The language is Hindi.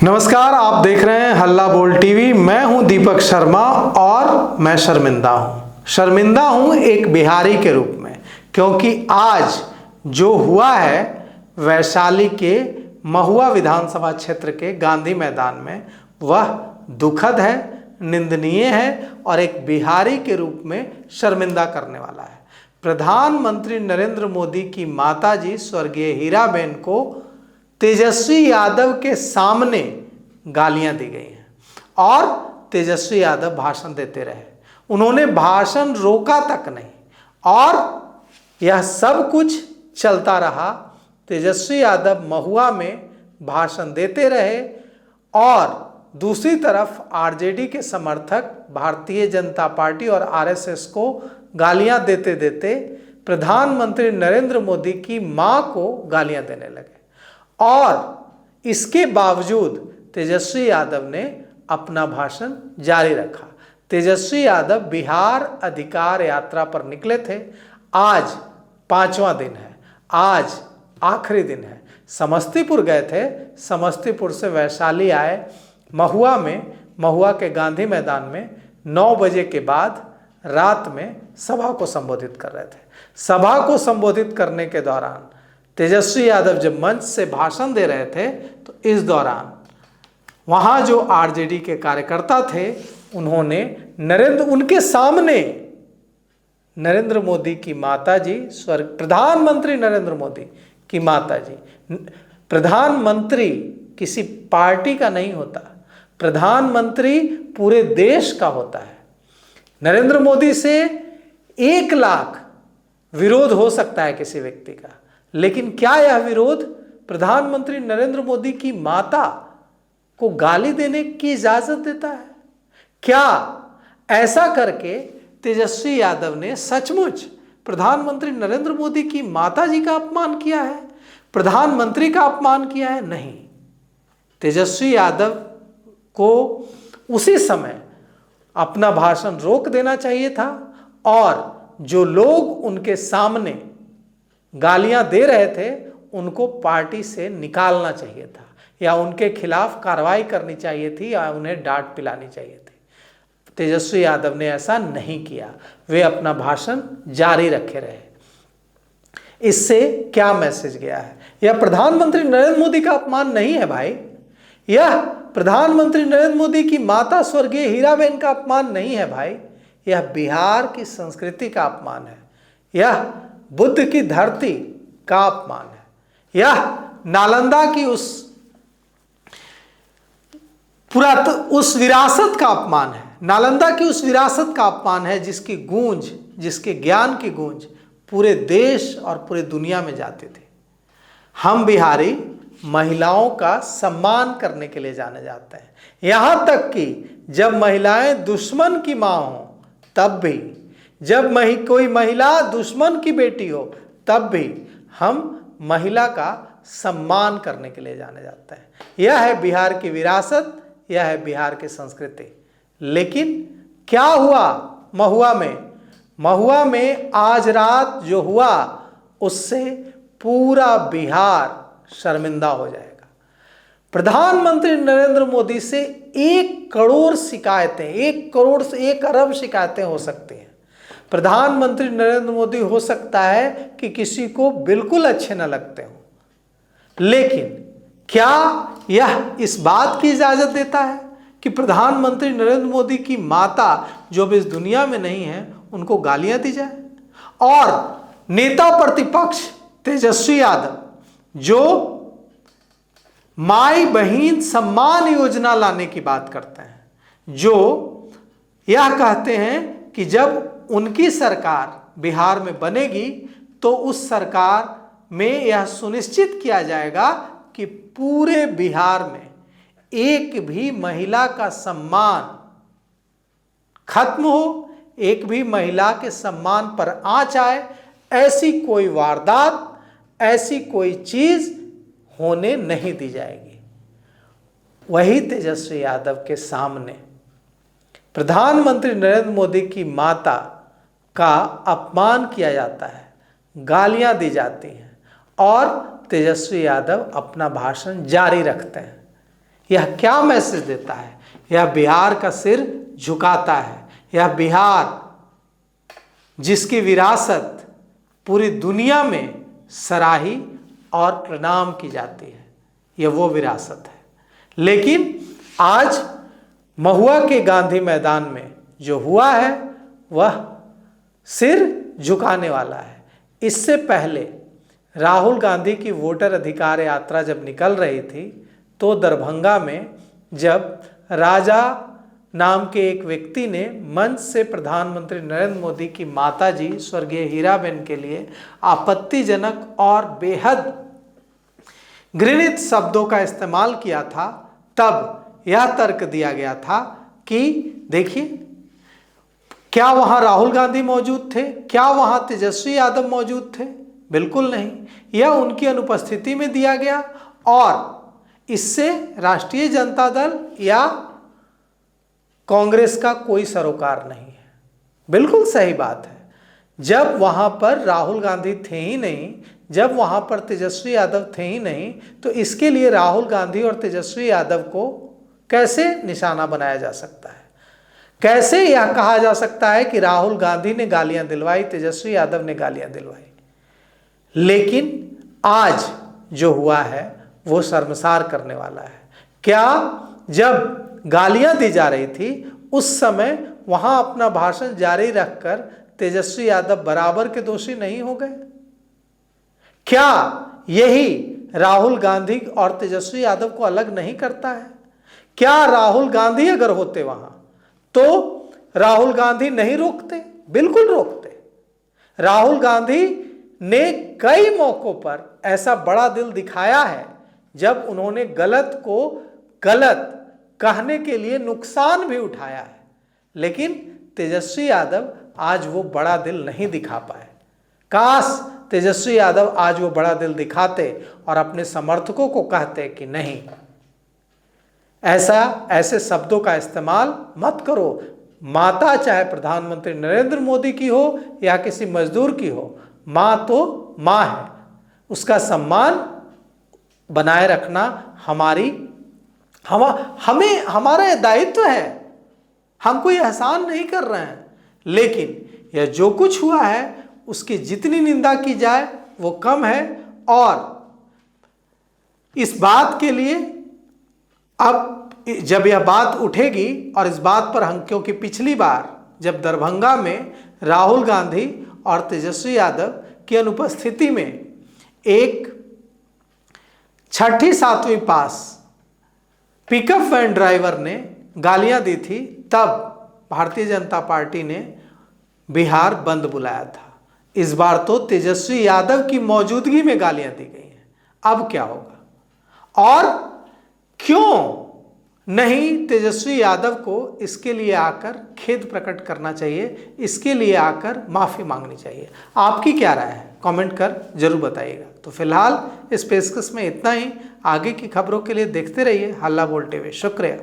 नमस्कार, आप देख रहे हैं हल्ला बोल टीवी। मैं हूं दीपक शर्मा और मैं शर्मिंदा हूं एक बिहारी के रूप में, क्योंकि आज जो हुआ है वैशाली के महुआ विधानसभा क्षेत्र के गांधी मैदान में, वह दुखद है, निंदनीय है और एक बिहारी के रूप में शर्मिंदा करने वाला है। प्रधानमंत्री नरेंद्र मोदी की माताजी स्वर्गीय हीराबेन को तेजस्वी यादव के सामने गालियां दी गई हैं और तेजस्वी यादव भाषण देते रहे। उन्होंने भाषण रोका तक नहीं और यह सब कुछ चलता रहा। तेजस्वी यादव महुआ में भाषण देते रहे और दूसरी तरफ आरजेडी के समर्थक भारतीय जनता पार्टी और आरएसएस को गालियां देते देते प्रधानमंत्री नरेंद्र मोदी की मां को गालियां देने लगे। और इसके बावजूद तेजस्वी यादव ने अपना भाषण जारी रखा। तेजस्वी यादव बिहार अधिकार यात्रा पर निकले थे। आज 5वां दिन है, आज आखिरी दिन है। समस्तीपुर गए थे, समस्तीपुर से वैशाली आए। महुआ के गांधी मैदान में 9 बजे के बाद रात में सभा को संबोधित कर रहे थे। सभा को संबोधित करने के दौरान तेजस्वी यादव जब मंच से भाषण दे रहे थे तो इस दौरान वहां जो आरजेडी के कार्यकर्ता थे उन्होंने उनके सामने नरेंद्र मोदी की माताजी, प्रधानमंत्री नरेंद्र मोदी की माताजी, प्रधानमंत्री किसी पार्टी का नहीं होता, प्रधानमंत्री पूरे देश का होता है। नरेंद्र मोदी से 1 लाख विरोध हो सकता है किसी व्यक्ति का, लेकिन क्या यह विरोध प्रधानमंत्री नरेंद्र मोदी की माता को गाली देने की इजाजत देता है? क्या ऐसा करके तेजस्वी यादव ने सचमुच प्रधानमंत्री नरेंद्र मोदी की माता जी का अपमान किया है, प्रधानमंत्री का अपमान किया है? नहीं। तेजस्वी यादव को उसी समय अपना भाषण रोक देना चाहिए था और जो लोग उनके सामने गालियां दे रहे थे उनको पार्टी से निकालना चाहिए था या उनके खिलाफ कार्रवाई करनी चाहिए थी या उन्हें डांट पिलानी चाहिए थी। तेजस्वी यादव ने ऐसा नहीं किया, वे अपना भाषण जारी रखे रहे। इससे क्या मैसेज गया है? यह प्रधानमंत्री नरेंद्र मोदी का अपमान नहीं है भाई, यह प्रधानमंत्री नरेंद्र मोदी की माता स्वर्गीय हीराबेन का अपमान नहीं है भाई, यह बिहार की संस्कृति का अपमान है, यह बुद्ध की धरती का अपमान है, यह नालंदा की उस विरासत का अपमान है, नालंदा की उस विरासत का अपमान है जिसकी गूंज, जिसके ज्ञान की गूंज पूरे देश और पूरे दुनिया में जाती थी। हम बिहारी महिलाओं का सम्मान करने के लिए जाने जाते हैं, यहां तक कि जब महिलाएं दुश्मन की मां हों तब भी, जब कोई महिला दुश्मन की बेटी हो तब भी हम महिला का सम्मान करने के लिए जाने जाते हैं। यह है बिहार की विरासत, यह है बिहार की संस्कृति। लेकिन क्या हुआ महुआ में? महुआ में आज रात जो हुआ उससे पूरा बिहार शर्मिंदा हो जाएगा। प्रधानमंत्री नरेंद्र मोदी से 1 करोड़ शिकायतें, 1 करोड़ से 1 अरब शिकायतें हो सकती हैं। प्रधानमंत्री नरेंद्र मोदी हो सकता है कि किसी को बिल्कुल अच्छे न लगते हो, लेकिन क्या यह इस बात की इजाजत देता है कि प्रधानमंत्री नरेंद्र मोदी की माता जो भी इस दुनिया में नहीं है उनको गालियां दी जाए? और नेता प्रतिपक्ष तेजस्वी यादव जो माई बहन सम्मान योजना लाने की बात करते हैं, जो यह कहते हैं कि जब उनकी सरकार बिहार में बनेगी तो उस सरकार में यह सुनिश्चित किया जाएगा कि पूरे बिहार में एक भी महिला का सम्मान खत्म हो, एक भी महिला के सम्मान पर आंच आए, ऐसी कोई वारदात, ऐसी कोई चीज होने नहीं दी जाएगी। वही तेजस्वी यादव के सामने प्रधानमंत्री नरेंद्र मोदी की माता का अपमान किया जाता है, गालियां दी जाती हैं और तेजस्वी यादव अपना भाषण जारी रखते हैं। यह क्या मैसेज देता है? यह बिहार का सिर झुकाता है। यह बिहार जिसकी विरासत पूरी दुनिया में सराही और प्रणाम की जाती है, यह वो विरासत है। लेकिन आज महुआ के गांधी मैदान में जो हुआ है वह सिर झुकाने वाला है। इससे पहले राहुल गांधी की वोटर अधिकार यात्रा जब निकल रही थी तो दरभंगा में जब राजा नाम के एक व्यक्ति ने मंच से प्रधानमंत्री नरेंद्र मोदी की माताजी स्वर्गीय हीराबेन के लिए आपत्तिजनक और बेहद घृणित शब्दों का इस्तेमाल किया था, तब यह तर्क दिया गया था कि देखिए, क्या वहां राहुल गांधी मौजूद थे? क्या वहां तेजस्वी यादव मौजूद थे? बिल्कुल नहीं। यह उनकी अनुपस्थिति में दिया गया और इससे राष्ट्रीय जनता दल या कांग्रेस का कोई सरोकार नहीं है। बिल्कुल सही बात है। जब वहां पर राहुल गांधी थे ही नहीं, जब वहां पर तेजस्वी यादव थे ही नहीं, तो इसके लिए राहुल गांधी और तेजस्वी यादव को कैसे निशाना बनाया जा सकता है? कैसे यह कहा जा सकता है कि राहुल गांधी ने गालियां दिलवाई, तेजस्वी यादव ने गालियां दिलवाई? लेकिन आज जो हुआ है वो शर्मसार करने वाला है। क्या जब गालियां दी जा रही थी उस समय वहां अपना भाषण जारी रखकर तेजस्वी यादव बराबर के दोषी नहीं हो गए? क्या यही राहुल गांधी और तेजस्वी यादव को अलग नहीं करता है? क्या राहुल गांधी अगर होते वहां तो राहुल गांधी नहीं रोकते? बिल्कुल रोकते। राहुल गांधी ने कई मौकों पर ऐसा बड़ा दिल दिखाया है जब उन्होंने गलत को गलत कहने के लिए नुकसान भी उठाया है, लेकिन तेजस्वी यादव आज वो बड़ा दिल नहीं दिखा पाए। काश तेजस्वी यादव आज वो बड़ा दिल दिखाते और अपने समर्थकों को कहते कि नहीं, ऐसे शब्दों का इस्तेमाल मत करो। माता चाहे प्रधानमंत्री नरेंद्र मोदी की हो या किसी मजदूर की हो, मां तो मां है, उसका सम्मान बनाए रखना हमें हमारा दायित्व है। हम कोई एहसान नहीं कर रहे हैं, लेकिन यह जो कुछ हुआ है उसकी जितनी निंदा की जाए वो कम है। और इस बात के लिए अब जब यह बात उठेगी और इस बात पर हम, क्योंकि पिछली बार जब दरभंगा में राहुल गांधी और तेजस्वी यादव की अनुपस्थिति में एक 6ठी 7वीं पास पिकअप वैन ड्राइवर ने गालियां दी थी, तब भारतीय जनता पार्टी ने बिहार बंद बुलाया था। इस बार तो तेजस्वी यादव की मौजूदगी में गालियां दी गई हैं। अब क्या होगा? और क्यों नहीं तेजस्वी यादव को इसके लिए आकर खेद प्रकट करना चाहिए, इसके लिए आकर माफ़ी मांगनी चाहिए? आपकी क्या राय है? कमेंट कर जरूर बताइएगा। तो फिलहाल इस पेशकश में इतना ही। आगे की खबरों के लिए देखते रहिए हल्ला बोल टीवी। शुक्रिया।